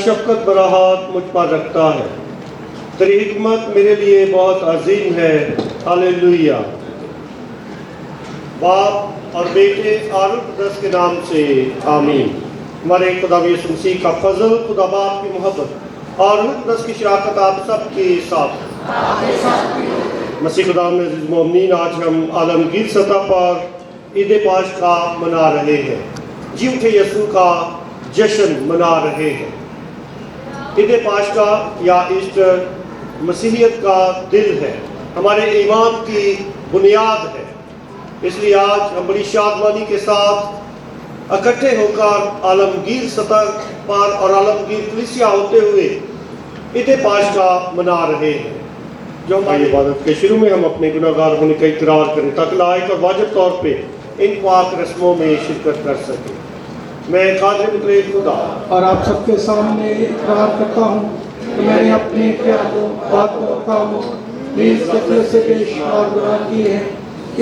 شفقت براحت مجھ پر رکھتا ہے. تیری حکمت میرے لیے بہت عظیم ہے. ہاللیلویہ. باپ اور بیٹے اور روح القدس کے نام سے آمین. ہمارے خدا یسوع مسیح کا فضل، خدا باپ کی محبت اور روح القدس کی شراکت آپ سب کے ساتھ. مسیح خدا میں عزیز مومنین، آج ہم عالمگیر سطح پر عید پاش کا منا رہے ہیں، جی اٹھے یسوع کا جشن منا رہے ہیں. عید پاش کا یا ایسٹر مسیحیت کا دل ہے، ہمارے ایمان کی بنیاد ہے. اس لیے آج ہم بڑی شادمانی کے ساتھ اکٹھے ہو کر عالمگیر سطح پر اور عالمگیر کلیسیا ہوتے ہوئے عید پاش کا منا رہے ہیں. جو ہماری عبادت کے شروع میں ہم اپنے گناہ گار ہونے کا اقرار کریں تاکہ لائق اور واجب طور پہ ان پاک رسموں میں شرکت کر سکیں. میں قادر مطلق خدا اور آپ سب کے سامنے اقرار کرتا ہوں کہ میں نے اپنے خیالوں، باتوں اور کاموں نیز کثرت سے بے شمار گناہ کیے ہیں.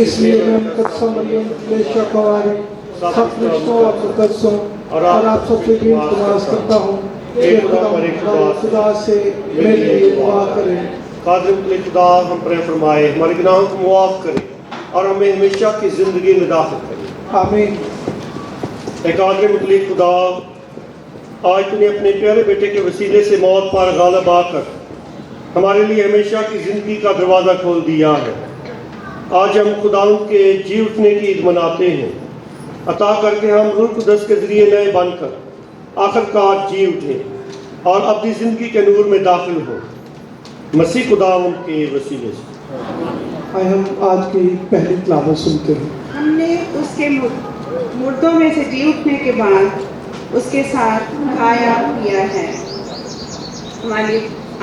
اس لیے میں مقدسہ مریم بے شک ہمارے سب فرشتوں اور مقدسوں اور آپ سب سے بھی التماس کرتا ہوں کہ خدا سے میرے لیے دعا کریں. قادر مطلق خدا ہم پر فرمائے، ہمارے گناہوں کو معاف کرے اور ہمیں ہمیشہ کی زندگی میں داخل کرے. آمین. اے قادر مطلق خدا، آج تو نے اپنے پیارے بیٹے کے وسیلے سے موت پر غالب آ کر ہمارے لیے ہمیشہ کی زندگی کا دروازہ کھول دیا ہے. آج ہم خداوند کے جی اٹھنے کی عید مناتے ہیں. عطا کر کے ہم روح القدس کے ذریعے نئے بن کر آخرکار جی اٹھیں اور اپنی زندگی کے نور میں داخل ہوں، مسیح خداوند کے وسیلے سے. آئے ہم آج کی پہلی تلاوت سنتے ہیں. ہم نے اس کے مردوں میں سے جی اٹھنے کے بعد اس کے ساتھ کھایا پیا ہے. ہماری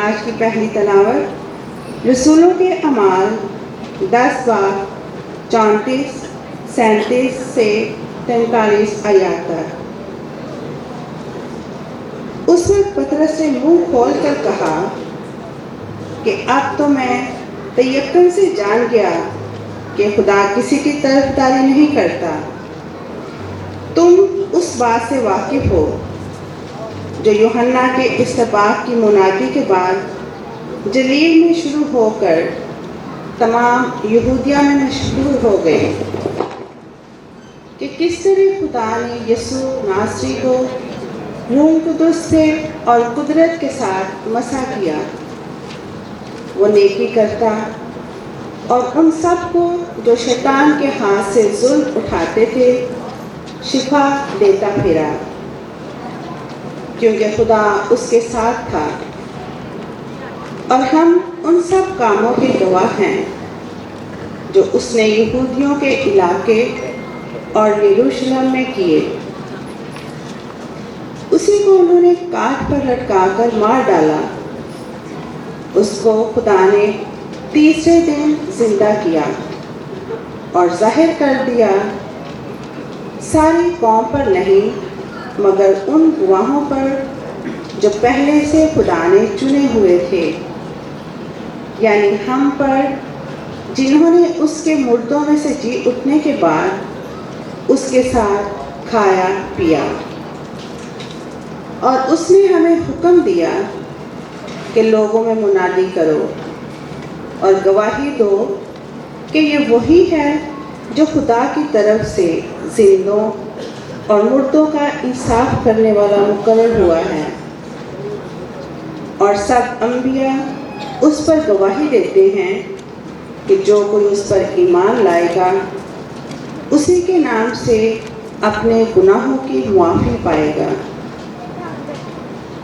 آج کی پہلی تلاوت رسولوں کے اعمال 10 باب 34 37 سے 43 آیات تک. اس وقت پطرس نے منہ کھول کر کہا کہ اب تو میں تیقن سے جان گیا کہ خدا کسی کی طرفداری نہیں کرتا. تم اس بات سے واقف ہو جو یوحنا کے استباق کی منادی کے بعد جلیل میں شروع ہو کر تمام یہودیہ میں مشہور ہو گئے کہ کس طرح خدا نے یسوع ناصری کو روح القدس سے اور قدرت کے ساتھ مسح کیا. وہ نیکی کرتا اور ان سب کو جو شیطان کے ہاتھ سے ظلم اٹھاتے تھے شفا دیتا پھرا، کیونکہ خدا اس کے ساتھ تھا. اور ہم ان سب کاموں کے گواہ ہیں جو اس نے یہودیوں کے علاقے اور یروشلم میں کیے. اسی کو انہوں نے کاٹ پر لٹکا کر مار ڈالا. اس کو خدا نے تیسرے دن زندہ کیا اور ظاہر کر دیا، ساری قوم پر نہیں مگر ان گواہوں پر جو پہلے سے خدا نے چنے ہوئے تھے، یعنی ہم پر جنہوں نے اس کے مردوں میں سے جی اٹھنے کے بعد اس کے ساتھ کھایا پیا. اور اس نے ہمیں حکم دیا کہ لوگوں میں منادی کرو اور گواہی دو کہ یہ وہی ہے جو خدا کی طرف سے زندوں اور مردوں کا انصاف کرنے والا مقرر ہوا ہے. اور سب انبیاء اس پر گواہی دیتے ہیں کہ جو کوئی اس پر ایمان لائے گا اسی کے نام سے اپنے گناہوں کی معافی پائے گا.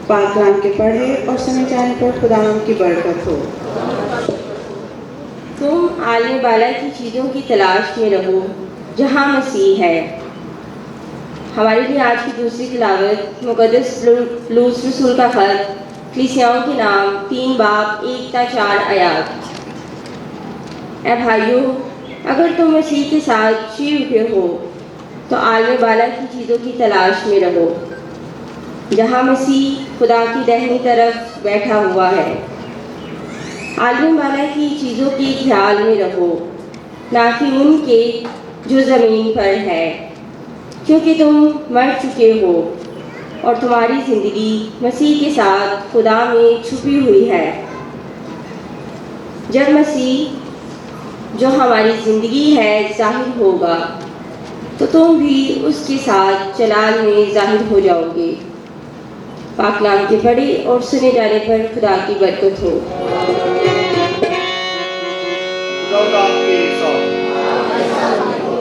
پاک کلام کے پڑھے اور سنے جانے پر خداوند کی برکت ہو. تم عالم بالا کی چیزوں کی تلاش میں رہو جہاں مسیح ہے. ہمارے لیے آج کی دوسری تلاوت مقدس لوس رسول کا خط کلیسیاؤں کے نام 3 باب 1 تا 4 آیات. اے بھائیو، اگر تم مسیح کے ساتھ جی اٹھے ہو تو عالم بالا کی چیزوں کی تلاش میں رہو جہاں مسیح خدا کی دہنی طرف بیٹھا ہوا ہے. عالم بالا کی چیزوں کے خیال میں رہو، نہ کہ ان کے جو زمین پر ہے، کیونکہ تم مر چکے ہو اور تمہاری زندگی مسیح کے ساتھ خدا میں چھپی ہوئی ہے۔ جب مسیح جو ہماری زندگی ہے ظاہر ہوگا تو تم بھی اس کے ساتھ جلال میں ظاہر ہو جاؤ گے۔ پاک کلام کے پڑھے اور سنے جانے پر خدا کی برکت ہو۔ خدا آپ کے ساتھ۔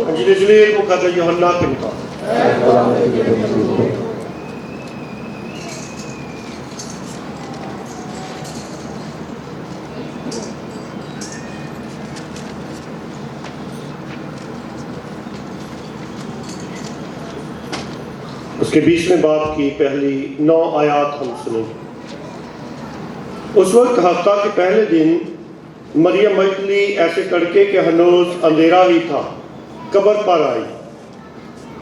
انجیل ضلع مقدس یوحنا کے مطابق اس کے 20ویں باب کی پہلی 9 آیات ہم سنیں گے۔ اس وقت ہفتہ کے پہلے دن مریم مجدلی ایسے تڑکے کہ ہنوز اندھیرا ہی تھا قبر پر آئی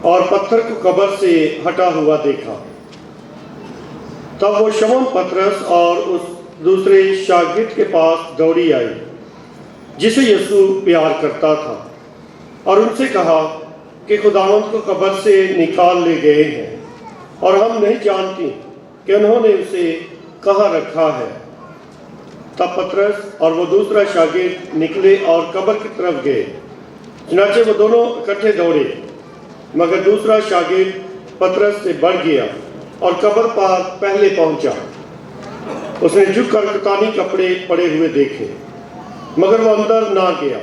اور پتھر کو قبر سے ہٹا ہوا دیکھا۔ تب وہ شمعون پطرس اور اس دوسرے شاگرد کے پاس دوڑی آئی جسے یسوع پیار کرتا تھا، اور ان سے کہا کہ خداوند کو قبر سے نکال لے گئے ہیں اور ہم نہیں جانتی کہ انہوں نے اسے کہاں رکھا ہے۔ تب پطرس اور وہ دوسرا شاگرد نکلے اور قبر کی طرف گئے۔ چنانچہ وہ دونوں اکٹھے دوڑے، مگر دوسرا شاگرد پطرس سے بڑھ گیا اور قبر پر پہلے پہنچا۔ اس نے جھک کر کتانی کپڑے پڑے ہوئے دیکھے، مگر وہ اندر نہ گیا۔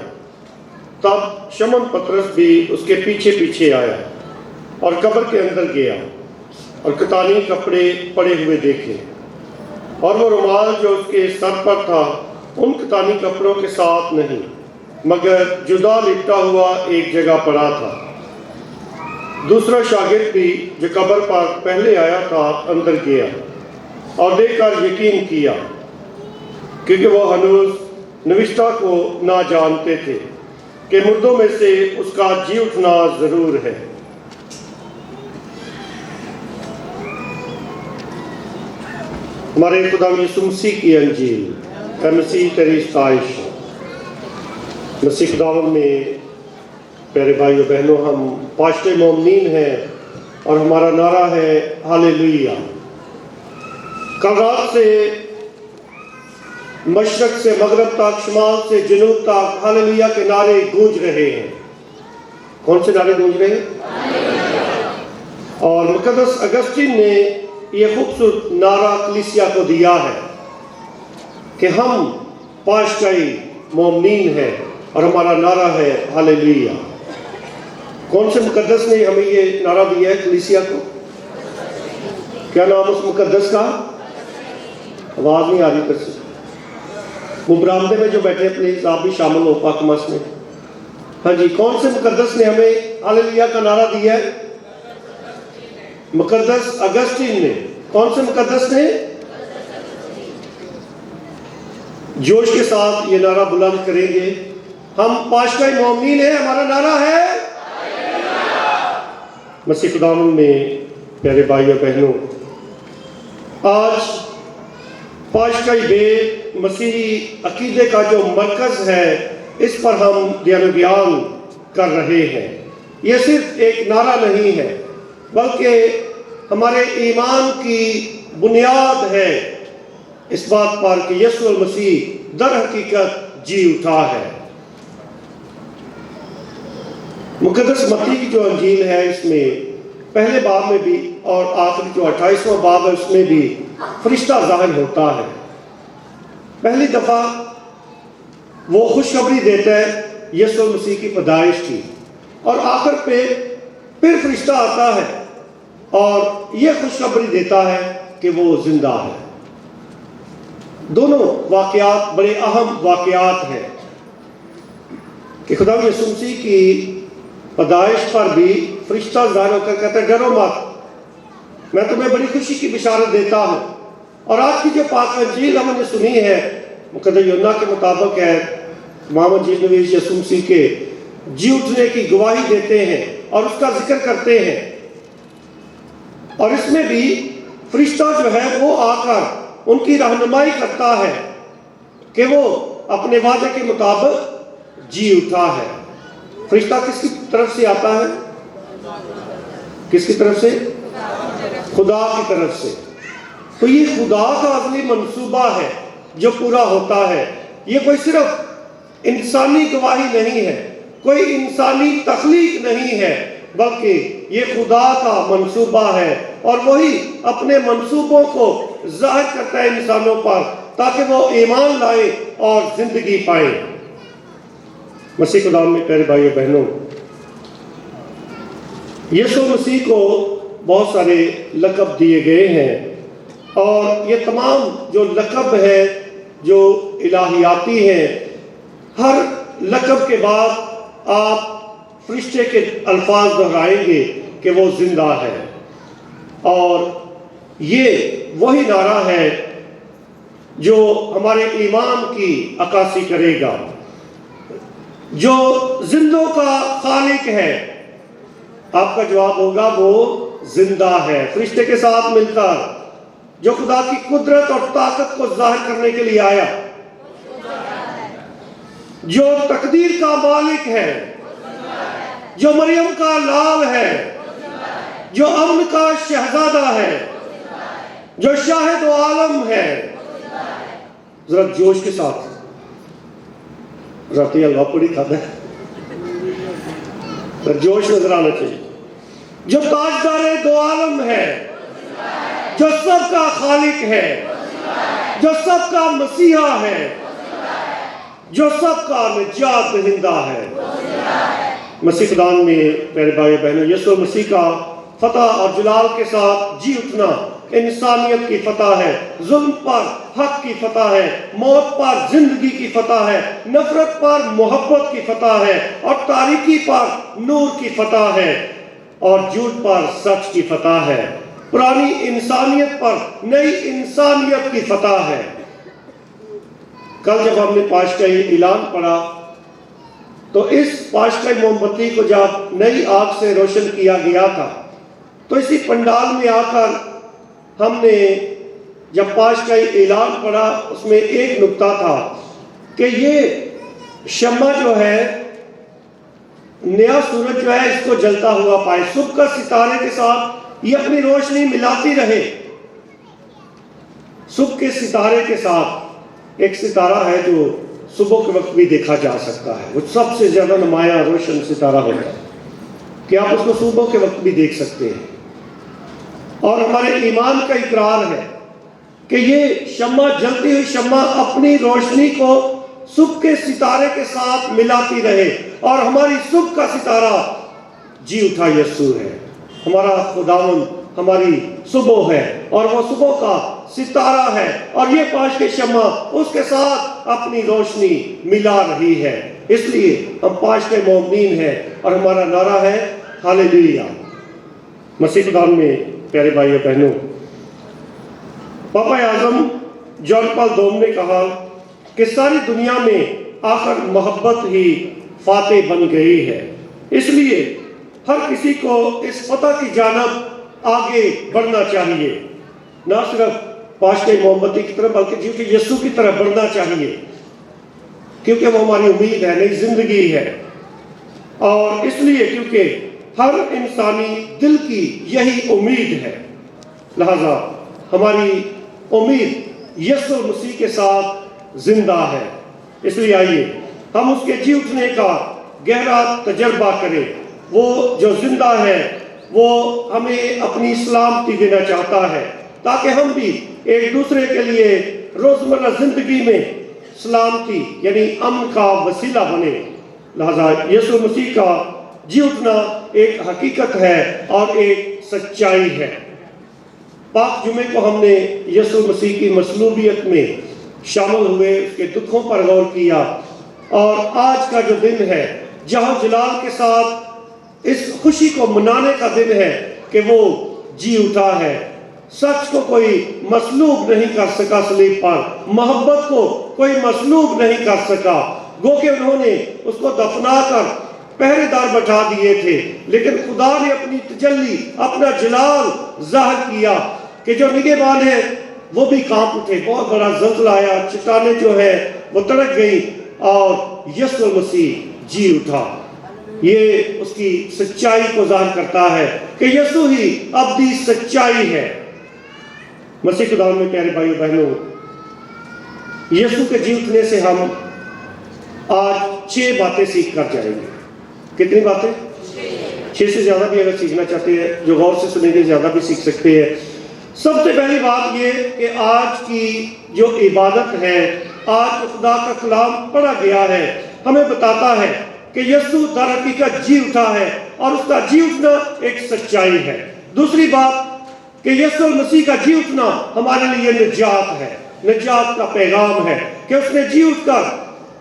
تب شمعون پطرس بھی اس کے پیچھے پیچھے آیا اور قبر کے اندر گیا اور کتانی کپڑے پڑے ہوئے دیکھے، اور وہ رومال جو اس کے سر پر تھا ان کتانی کپڑوں کے ساتھ نہیں، مگر جدا لپٹا ہوا ایک جگہ پڑا تھا۔ دوسرا شاگرد بھی جو قبر پر پہلے آیا تھا اندر گیا اور دیکھ کر یقین کیا، کیونکہ وہ ہنوز نوشتہ کو نہ جانتے تھے کہ مردوں میں سے اس کا جی اٹھنا ضرور ہے۔ ہمارے خدا یسوع مسیح کی انجیل۔ اے مسیح تیری ستائش ہو۔ مسیح خداوند میں پیارے بھائیو بہنوں، ہم پاشتے مومنین ہیں اور ہمارا نعرہ ہے ہالےلویا۔ کل رات سے مشرق سے مغرب تک، شمال سے جنوب تک ہالےلویا کے نعرے گونج رہے ہیں۔ کون سے نعرے گونج رہے ہیں؟ اور مقدس اگسٹین نے یہ خوبصورت نعرہ کلیسیا کو دیا ہے کہ ہم پاشتائی مومنین ہیں اور ہمارا نعرہ ہے ہالےلویا۔ کون سے مقدس نے ہمیں یہ نعرہ دیا ہے کلیسیا کو؟ کیا نام اس مقدس کا؟ آواز نہیں آ رہی کر سے۔ وہ برآمدے میں جو بیٹھے پلیز آپ بھی شامل ہو پاک مس میں۔ ہاں جی، کون سے مقدس نے ہمیں ہالےلویا کا نعرہ دیا ہے؟ مقدس اگسٹین نے۔ کون سے مقدس نے؟ جوش کے ساتھ یہ نعرہ بلند کریں گے، ہم پاشتائی مومنین ہیں، ہمارا نعرہ ہے مسیح خداوند میں پیارے بھائیو بہنوں، آج پاشتائی بیت مسیحی عقیدے کا جو مرکز ہے، اس پر ہم دھیان بیان کر رہے ہیں۔ یہ صرف ایک نعرہ نہیں ہے، بلکہ ہمارے ایمان کی بنیاد ہے اس بات پر کہ یسوع المسیح در حقیقت جی اٹھا ہے۔ مقدس متی کی جو انجیل ہے، اس میں پہلے باب میں بھی اور آخری جو 28واں باب ہے اس میں بھی فرشتہ ظاہر ہوتا ہے۔ پہلی دفعہ وہ خوشخبری دیتا ہے یسوع مسیح کی پیدائش کی، اور آخر پہ پھر فرشتہ آتا ہے اور یہ خوشخبری دیتا ہے کہ وہ زندہ ہے۔ دونوں واقعات بڑے اہم واقعات ہیں کہ خدا یسوع مسیح کی پیدائش پر بھی فرشتہ ظاہر ہو کر کہتا ہے ڈرو مت، میں تمہیں بڑی خوشی کی بشارت دیتا ہوں۔ اور آج کی جو پاک انجیل ہم نے سنی ہے مقدس یوحنا کے مطابق ہے، تمام انجیل نویس یسوع مسیح کے جی اٹھنے کی گواہی دیتے ہیں اور اس کا ذکر کرتے ہیں، اور اس میں بھی فرشتہ جو ہے وہ آ کر ان کی رہنمائی کرتا ہے کہ وہ اپنے وعدے کے مطابق جی اٹھا ہے۔ فرشتہ کس کی طرف سے آتا ہے؟ کس کی طرف سے؟ خدا کی طرف سے۔ تو یہ خدا کا ازلی منصوبہ ہے جو پورا ہوتا ہے۔ یہ کوئی صرف انسانی گواہی نہیں ہے، کوئی انسانی تخلیق نہیں ہے، بلکہ یہ خدا کا منصوبہ ہے، اور وہی اپنے منصوبوں کو ظاہر کرتا ہے انسانوں پر تاکہ وہ ایمان لائیں اور زندگی پائیں۔ مسیح خدا میں پیارے بھائیو بہنوں، یسوع مسیح کو بہت سارے لقب دیے گئے ہیں، اور یہ تمام جو لقب ہے جو الہیاتی ہیں، ہر لقب کے بعد آپ فرشتے کے الفاظ دہرائیں گے کہ وہ زندہ ہے، اور یہ وہی نعرہ ہے جو ہمارے ایمان کی عکاسی کرے گا۔ جو زندوں کا خالق ہے، آپ کا جواب ہوگا وہ زندہ ہے، فرشتے کے ساتھ مل کر، جو خدا کی قدرت اور طاقت کو ظاہر کرنے کے لیے آیا، جو تقدیر کا مالک ہے، جو مریم کا لال ہے، جو امن کا شہزادہ ہے، جو شاہد و عالم ہے۔ ذرا جوش کے ساتھ راتی حلوہ پوڑی کھاتا ہے، جوش نظر آنا چاہیے۔ جو تاجدار دو عالم ہے، جو سب کا خالق ہے، جو سب کا مسیحا ہے، جو سب کا نجات دہندہ ہے۔ مسیح خدان میں پیارے بھائی بہنوں، یسوع مسیح کا فتح اور جلال کے ساتھ جی اٹھنا انسانیت کی فتح ہے، ظلم پر حق کی فتح ہے، موت پر زندگی کی فتح ہے، نفرت پر محبت کی فتح ہے، اور تاریکی پر نور کی فتح ہے، اور جھوٹ پر سچ کی فتح ہے، پرانی انسانیت پر نئی انسانیت کی فتح ہے۔ کل جب ہم نے پاشکائی اعلان پڑھا تو اس پاشکائی موم بتی کو جب نئی آگ سے روشن کیا گیا تھا، تو اسی پنڈال میں آ کر ہم نے جب پاشکائی اعلان پڑھا، اس میں ایک نکتہ تھا کہ یہ شمع جو ہے، نیا سورج جو ہے، اس کو جلتا ہوا پائے، صبح کا ستارے کے ساتھ یہ اپنی روشنی ملاتی رہے۔ صبح کے ستارے کے ساتھ ایک ستارہ ہے جو صبح کے وقت بھی دیکھا جا سکتا ہے، وہ سب سے زیادہ نمایاں روشن ستارہ ہوتا ہے کہ آپ اس کو صبح کے وقت بھی دیکھ سکتے ہیں۔ اور ہمارے ایمان کا اقرار ہے کہ یہ شمع، جلتی ہوئی شمع، اپنی روشنی کو صبح کے ستارے کے ساتھ ملاتی رہے، اور ہماری صبح کا ستارہ جی اٹھا یسوع ہے۔ ہمارا خداوند ہماری صبح ہے، اور وہ صبح کا ستارہ ہے، اور یہ پاشکائی شمع اس کے ساتھ اپنی روشنی ملا رہی ہے۔ اس لیے ہم پاشکائی مومنین ہیں، اور ہمارا نعرہ ہے ہاللیلویا۔ مسیح خداوند میں پیارے بھائیو بہنوں، پاپا اعظم جان پال دوم نے کہا کہ ساری دنیا میں آخر محبت ہی فاتح بن گئی ہے، اس لیے ہر کسی کو اس فتح کی جانب آگے بڑھنا چاہیے، نہ صرف پاشکائی محبتی کی طرف بلکہ کیونکہ یسوع کی طرف بڑھنا چاہیے، کیونکہ وہ ہماری امید ہے، نئی زندگی ہے، اور اس لیے کیونکہ ہر انسانی دل کی یہی امید ہے، لہذا ہماری امید یسوع مسیح کے ساتھ زندہ ہے۔ اس لیے آئیے ہم اس کے جی اٹھنے کا گہرا تجربہ کریں۔ وہ جو زندہ ہے وہ ہمیں اپنی سلامتی دینا چاہتا ہے، تاکہ ہم بھی ایک دوسرے کے لیے روزمرہ زندگی میں سلامتی یعنی امن کا وسیلہ بنے۔ لہذا یسوع مسیح کا جی اٹھنا ایک حقیقت ہے اور ایک سچائی ہے۔ پاک جمعے کو ہم نے یسوع مسیح کی مصلوبیت میں شامل ہوئے، اس کے دکھوں پر غور کیا، اور آج کا جو دن ہے جہاں جلال کے ساتھ اس خوشی کو منانے کا دن ہے کہ وہ جی اٹھا ہے۔ سچ کو کوئی مصلوب نہیں کر سکا صلیب پر، محبت کو کوئی مصلوب نہیں کر سکا، گو کہ انہوں نے اس کو دفنا کر پہرے دار بٹھا دیے تھے، لیکن خدا نے اپنی تجلی، اپنا جلال ظاہر کیا کہ جو نگہبان ہیں وہ بھی کانپ اٹھے، بہت بڑا زلزلہ آیا، چٹانیں جو ہے وہ تڑک گئی، اور یسوع مسیح جی اٹھا۔ یہ اس کی سچائی کو ظاہر کرتا ہے کہ یسوع ہی ابدی سچائی ہے۔ مسیح خدا میں پیارے بھائیو بہنوں، یسوع کے جی اٹھنے سے ہم آج 6 باتیں سیکھ کر جائیں گے۔ کتنی باتیں؟ 6 سے زیادہ بھی اگر سیکھنا چاہتے ہیں، جو غور سے سنیں گے زیادہ بھی سیکھ سکتے ہیں۔ سب سے پہلی بات یہ کہ آج کی جو عبادت ہے، آج خدا کا کلام پڑھا گیا ہے، ہمیں بتاتا ہے کہ یسوع در حقیقت جی اٹھا ہے اور اس کا جی اٹھنا ایک سچائی ہے۔ دوسری بات کہ یسوع مسیح کا جی اٹھنا ہمارے لیے نجات ہے، نجات کا پیغام ہے کہ اس نے جی اٹھ کر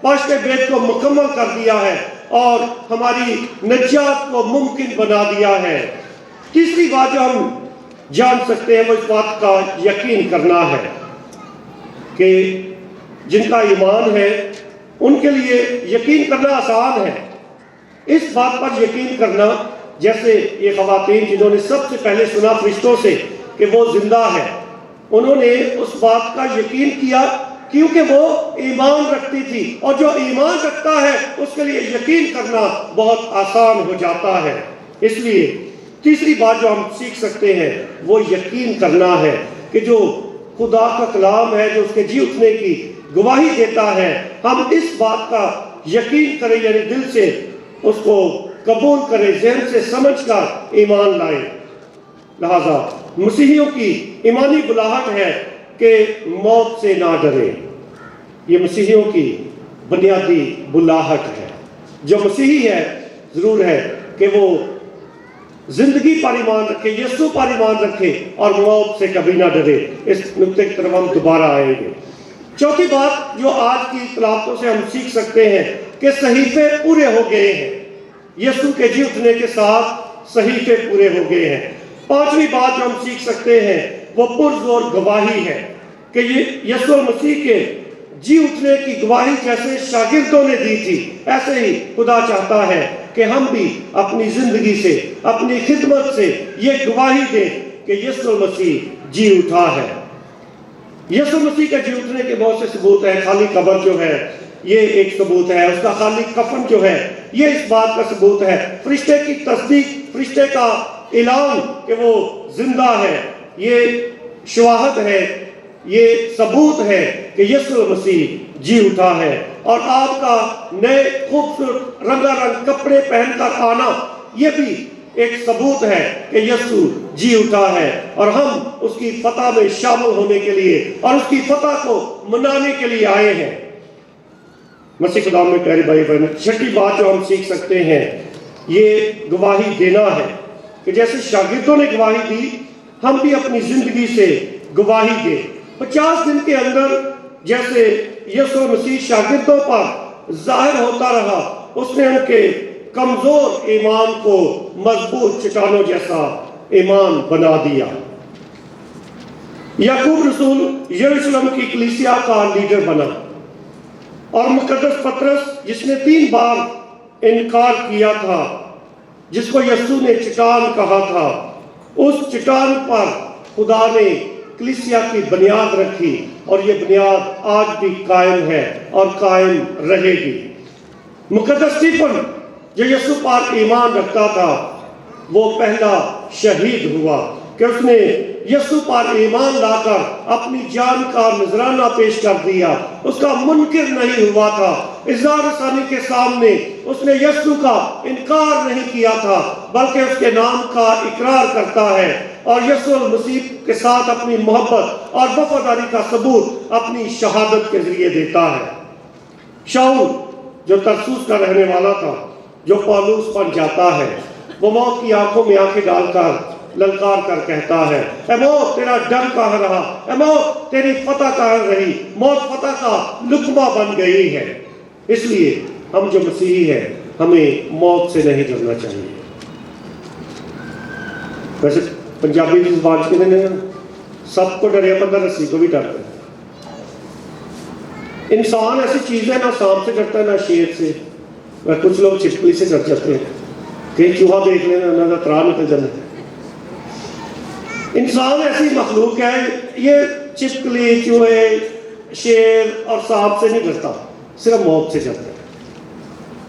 پاشت بیت کو مکمل کر دیا ہے اور ہماری نجات کو ممکن بنا دیا ہے۔ تیسری بات جو ہم جان سکتے ہیں وہ اس بات کا یقین کرنا ہے کہ جن کا ایمان ہے ان کے لیے یقین کرنا آسان ہے۔ اس بات پر یقین کرنا، جیسے یہ خواتین جنہوں نے سب سے پہلے سنا فرشتوں سے کہ وہ زندہ ہے، انہوں نے اس بات کا یقین کیا کیونکہ وہ ایمان رکھتی تھی، اور جو ایمان رکھتا ہے اس کے لیے یقین کرنا بہت آسان ہو جاتا ہے۔ اس لیے تیسری بات جو ہم سیکھ سکتے ہیں وہ یقین کرنا ہے کہ جو خدا کا کلام ہے، جو اس کے جی اٹھنے کی گواہی دیتا ہے، ہم اس بات کا یقین کریں، یعنی دل سے اس کو قبول کریں، ذہن سے سمجھ کر ایمان لائیں۔ لہذا مسیحیوں کی ایمانی بلاہٹ ہے کہ موت سے نہ ڈریں۔ یہ مسیحیوں کی بنیادی بلاہٹ ہے۔ جو مسیحی ہے ضرور ہے کہ وہ زندگی پر ایمان رکھے، یسوع پر ایمان رکھے اور موت سے کبھی نہ ڈرے۔ اس نقطے کی طرف ہم دوبارہ آئیں گے۔ چوتھی بات جو آج کی تلاوتوں سے ہم سیکھ سکتے ہیں کہ صحیفے پورے ہو گئے ہیں۔ یسوع کے جی اٹھنے کے ساتھ صحیفے پورے ہو گئے ہیں۔ پانچویں بات جو ہم سیکھ سکتے ہیں وہ پرزور گواہی ہے کہ یہ یسوع مسیح کے جی اٹھنے کی گواہی جیسے شاگردوں نے دی تھی، ایسے ہی خدا چاہتا ہے کہ ہم بھی اپنی زندگی سے، اپنی خدمت سے یہ گواہی دیں کہ یسوع مسیح جی اٹھا ہے۔ یسوع مسیح کے جی اٹھنے کے بہت سے ثبوت ہیں۔ خالی قبر جو ہے یہ ایک ثبوت ہے، اس کا خالی کفن جو ہے یہ اس بات کا ثبوت ہے، فرشتے کی تصدیق، فرشتے کا اعلان کہ وہ زندہ ہے، یہ شواہد ہے، یہ ثبوت ہے کہ یسوع مسیح جی اٹھا ہے۔ اور آپ کا نئے خوبصورت رنگا رنگ کپڑے پہن کر آنا یہ بھی ایک ثبوت ہے کہ یسوع جی اٹھا ہے، اور ہم اس کی فتح میں شامل ہونے کے لیے اور اس کی فتح کو منانے کے لیے آئے ہیں۔ مسیح خدا میں پیارے بھائی بہن، چھٹی بات جو ہم سیکھ سکتے ہیں یہ گواہی دینا ہے کہ جیسے شاگردوں نے گواہی دی، ہم بھی اپنی زندگی سے گواہی دیں۔ 50 دن کے اندر جیسے یسوع مسیح شاگردوں پر ظاہر ہوتا رہا، اس نے ان کے کمزور ایمان کو مضبوط چٹانوں جیسا ایمان بنا دیا۔ یعقوب رسول یروشلم کی کلیسیا کا لیڈر بنا، اور مقدس پطرس جس نے 3 بار انکار کیا تھا، جس کو یسوع نے چٹان کہا تھا، اس چٹان پر خدا نے کلیسیا کی بنیاد رکھی، اور یہ بنیاد آج بھی قائم ہے اور قائم رہے گی۔ مقدس اسٹیفن جو یسوع پر ایمان رکھتا تھا، وہ پہلا شہید ہوا کہ اس نے یسوع پر ایمان لا کر اپنی جان کا نذرانہ پیش کر دیا، اس کا منکر نہیں ہوا تھا، اظہار ثانی کے سامنے اس نے یسوع کا انکار نہیں کیا تھا، بلکہ اس کے نام کا اقرار کرتا ہے، اور یسوع مسیح کے ساتھ اپنی محبت اور وفاداری کا ثبوت اپنی شہادت کے ذریعے دیتا ہے۔ شاؤل جو ترسوس کا رہنے والا تھا، جو پالوس بن جاتا ہے، وہ موت کی آنکھوں میں آنکھیں ڈال کر للکار کر کہتا ہے، اے موت تیرا ڈر کہاں رہا، اے موت تیری فتح کہاں رہی، موت فتح کا لقمہ بن گئی ہے۔ اس لیے ہم جو مسیحی ہیں ہمیں موت سے نہیں ڈرنا چاہیے۔ ویسے پنجابی کی زبان کے نے سب کو ڈرے بندہ رسی کو بھی ڈرتا ہے۔ انسان ایسی چیز ہے، نہ سانپ سے ڈرتا ہے نہ شیر سے، کچھ لوگ چھپکلی سے ڈر جاتے ہیں، کہیں چوہا دیکھ لینا نہ ترا نکل جانا۔ انسان ایسی مخلوق ہے، یہ چھپکلی، چوہے، شیر اور سانپ سے نہیں ڈرتا، صرف موت سے ڈرتا ہے۔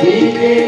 We